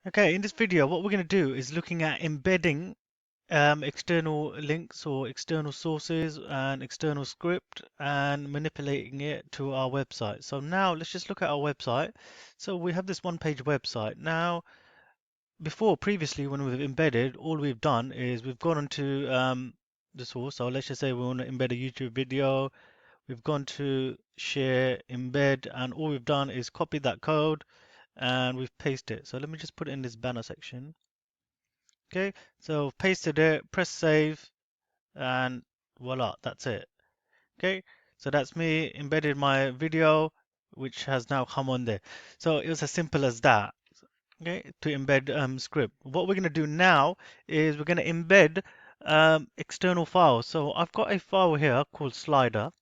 Okay, in this video, what we're going to do is looking at embedding external links or external sources and external script and manipulating it to our website. So now let's just look at our website. So we have this one-page website. Now, previously, when we've embedded, all we've done is we've gone onto the source. So let's just say we want to embed a YouTube video. We've gone to share, embed, and all we've done is copy that code and we've pasted it. So let me just put it in this banner section. Okay, so pasted it, press save, and voila, that's it. Okay, so that's me embedded my video, which has now come on there. So it was as simple as that. Okay, to embed script. What we're going to do now is we're going to embed external files. So I've got a file here called slider.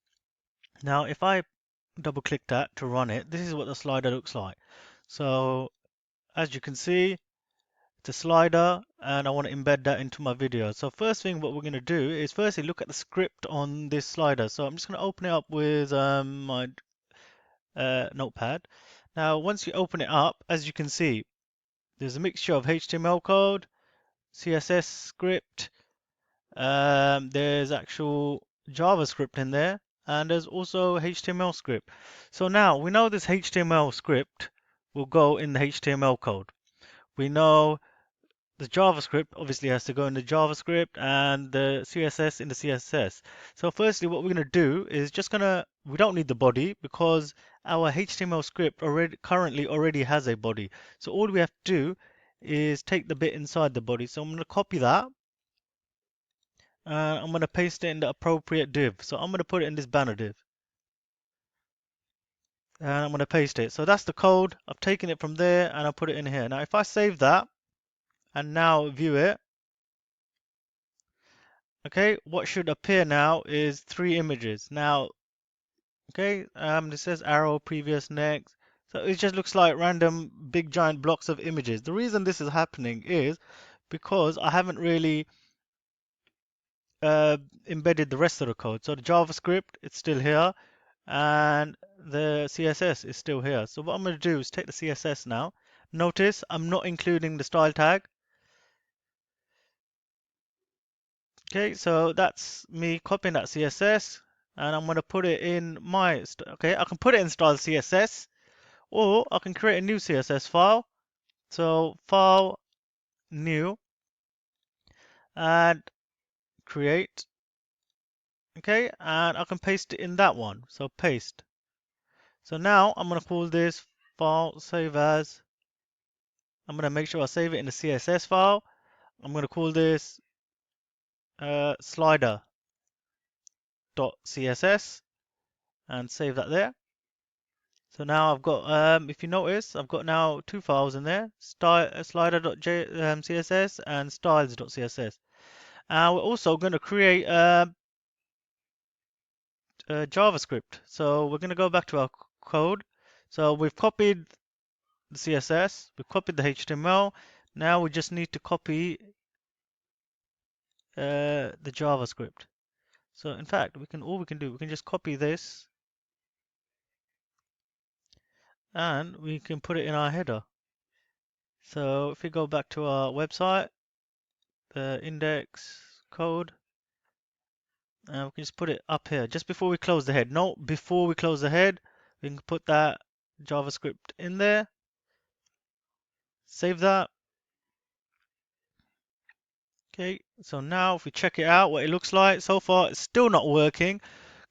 Now, if I double click that to run it, this is what the slider looks like. So as you can see, it's a slider and I want to embed that into my video. So first thing what we're going to do is firstly look at the script on this slider. So I'm just going to open it up with my notepad. Now once you open it up, as you can see, there's a mixture of HTML code, CSS script, there's actual JavaScript in there, and there's also HTML script. So now we know this HTML script will go in the HTML code. We know the JavaScript obviously has to go in the JavaScript and the CSS in the CSS. So firstly, what we're going to do is we don't need the body because our HTML script currently already has a body. So all we have to do is take the bit inside the body. So I'm going to copy that and I'm going to paste it in the appropriate div. So I'm going to put it in this banner div and I'm going to paste it. So that's the code. I've taken it from there and I put it in here. Now if I save that and now view it, okay, what should appear now is 3 images. Now, okay, this says arrow, previous, next. So it just looks like random big giant blocks of images. The reason this is happening is because I haven't really embedded the rest of the code. So the JavaScript, it's still here, and the CSS is still here. So what I'm going to do is take the CSS now. Notice I'm not including the style tag. Okay, so that's me copying that CSS and I'm going to put it in okay, I can put it in style CSS or I can create a new CSS file. So file, new, and create. Okay, and I can paste it in that one. So paste. So now I'm going to call this file save as. I'm going to make sure I save it in the CSS file. I'm going to call this slider.css and save that there. So now I've got, if you notice, I've got now 2 files in there, slider.css and styles.css. And we're also going to create JavaScript. So we're going to go back to our code. So we've copied the CSS, we've copied the HTML. Now we just need to copy the JavaScript. So in fact, we can just copy this and we can put it in our header. So if we go back to our website, the index code, and we can just put it up here just before we close the head. No, before we close the head, we can put that JavaScript in there, save that. Okay, so now if we check it out, what it looks like, so far it's still not working.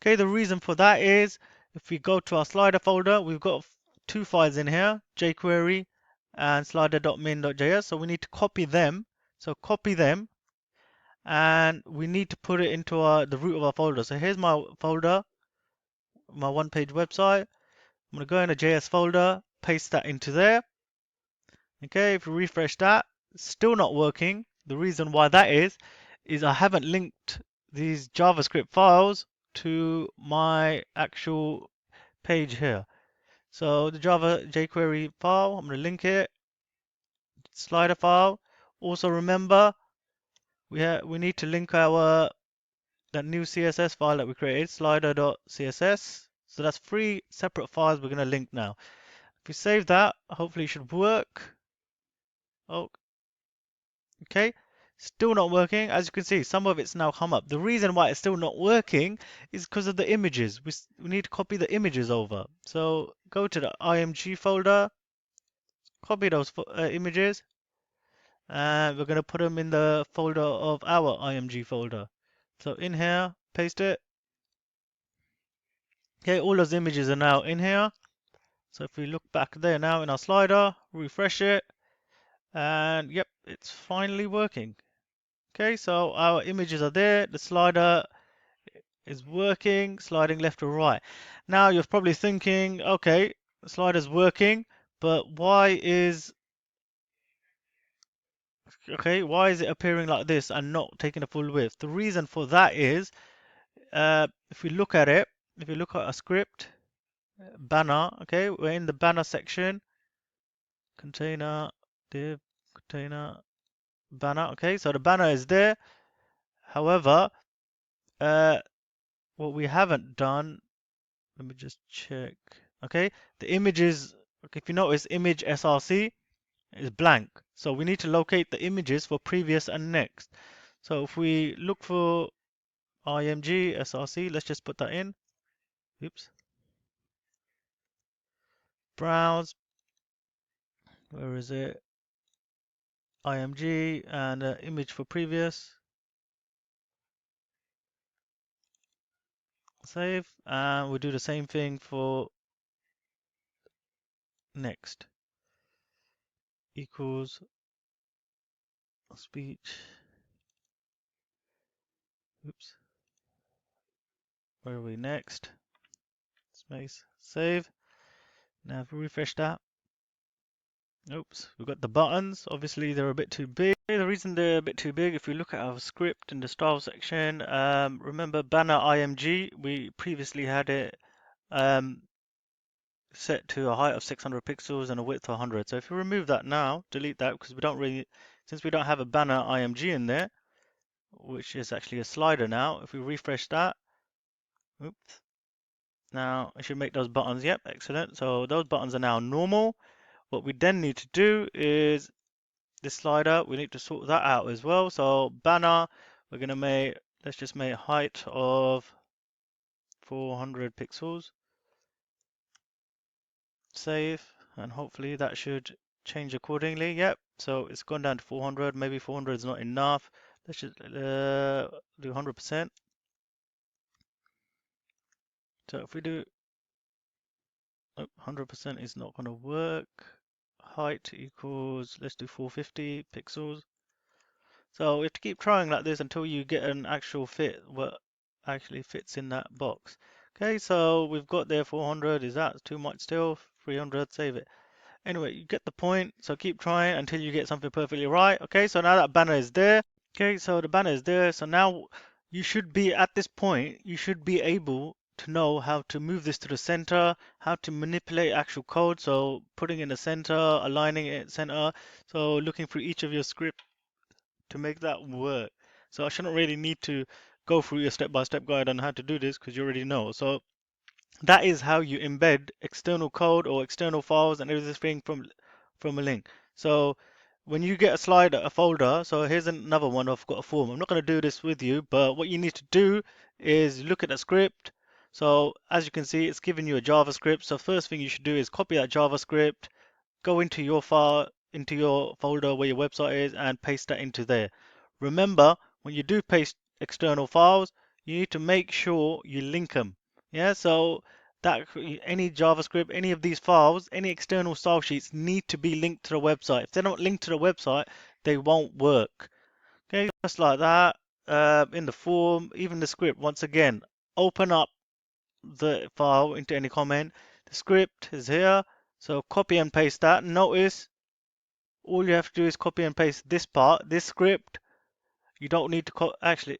Okay, the reason for that is if we go to our slider folder, we've got 2 files in here, jQuery and slider.min.js. So we need to copy them. So copy them and we need to put it into the root of our folder. So here's my folder, my one-page website. I'm going to go in the JS folder, paste that into there. Okay, if we refresh that, still not working. The reason why that is I haven't linked these JavaScript files to my actual page here. So the Java jQuery file, I'm going to link it, slider file. Also remember, we need to link that new CSS file that we created, slider.css. So that's 3 separate files we're going to link now. If we save that, hopefully it should work. Oh, okay. Still not working. As you can see, some of it's now come up. The reason why it's still not working is because of the images. We need to copy the images over. So go to the IMG folder, copy those images, and we're going to put them in the folder of our IMG folder. So in here, paste it. Okay, all those images are now in here. So if we look back there now in our slider, refresh it, and yep, it's finally working. Okay, so our images are there, the slider is working, sliding left to right. Now you're probably thinking, okay, the slider's working, but why is it appearing like this and not taking the full width? The reason for that is, if we look at it, if you look at a script, banner, okay, we're in the banner section, container, div, container, banner, okay, so the banner is there. However, uh, what we haven't done, let me just check. Okay, the images, okay, if you notice, image src is blank. So we need to locate the images for previous and next. So if we look for img src, let's just put that in. Oops. Browse. Where is it? img and image for previous. Save. And we'll do the same thing for next. Equals speech. Oops. Where are we next? Space. Save. Now if we refresh that. Oops, we've got the buttons. Obviously they're a bit too big. The reason they're a bit too big, if you look at our script in the style section, remember banner IMG, we previously had it set to a height of 600 pixels and a width of 100. So if you remove that now, delete that because since we don't have a banner IMG in there, which is actually a slider now, if we refresh that, oops, now it should make those buttons, yep, excellent. So those buttons are now normal. What we then need to do is this slider, we need to sort that out as well. So banner, we're going to make, let's just make height of 400 pixels. Save, and hopefully that should change accordingly. Yep, so it's gone down to 400. Maybe 400 is not enough. Let's just do 100%. So if we do 100% is not going to work. Height equals, let's do 450 pixels. So we have to keep trying like this until you get an actual fit, what actually fits in that box. Okay, so we've got there 400. Is that too much still? 300, save it. Anyway, you get the point. So keep trying until you get something perfectly right. Okay, so now that banner is there. Okay, so the banner is there. So now you should be at this point, you should be able to know how to move this to the center, how to manipulate actual code. So putting in the center, aligning it center. So looking through each of your script to make that work. So I shouldn't really need to go through your step-by-step guide on how to do this because you already know. So that is how you embed external code or external files and everything from a link. So when you get a slider, a folder, so here's another one. I've got a form. I'm not going to do this with you, but what you need to do is look at the script. So as you can see, it's giving you a JavaScript. So first thing you should do is copy that JavaScript, go into your file, into your folder where your website is, and paste that into there. Remember, when you do paste external files, you need to make sure you link them. Yeah, so that any JavaScript, any of these files, any external style sheets need to be linked to the website. If they're not linked to the website, they won't work. Okay, just like that. In the form, even the script, once again, open up the file into any comment. The script is here, so copy and paste that. Notice all you have to do is copy and paste this part, this script. You don't need to actually,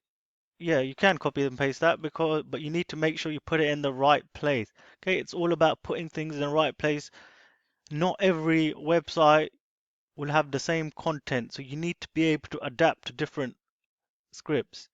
yeah, you can copy and paste that but you need to make sure you put it in the right place. Okay, it's all about putting things in the right place. Not every website will have the same content, so you need to be able to adapt to different scripts.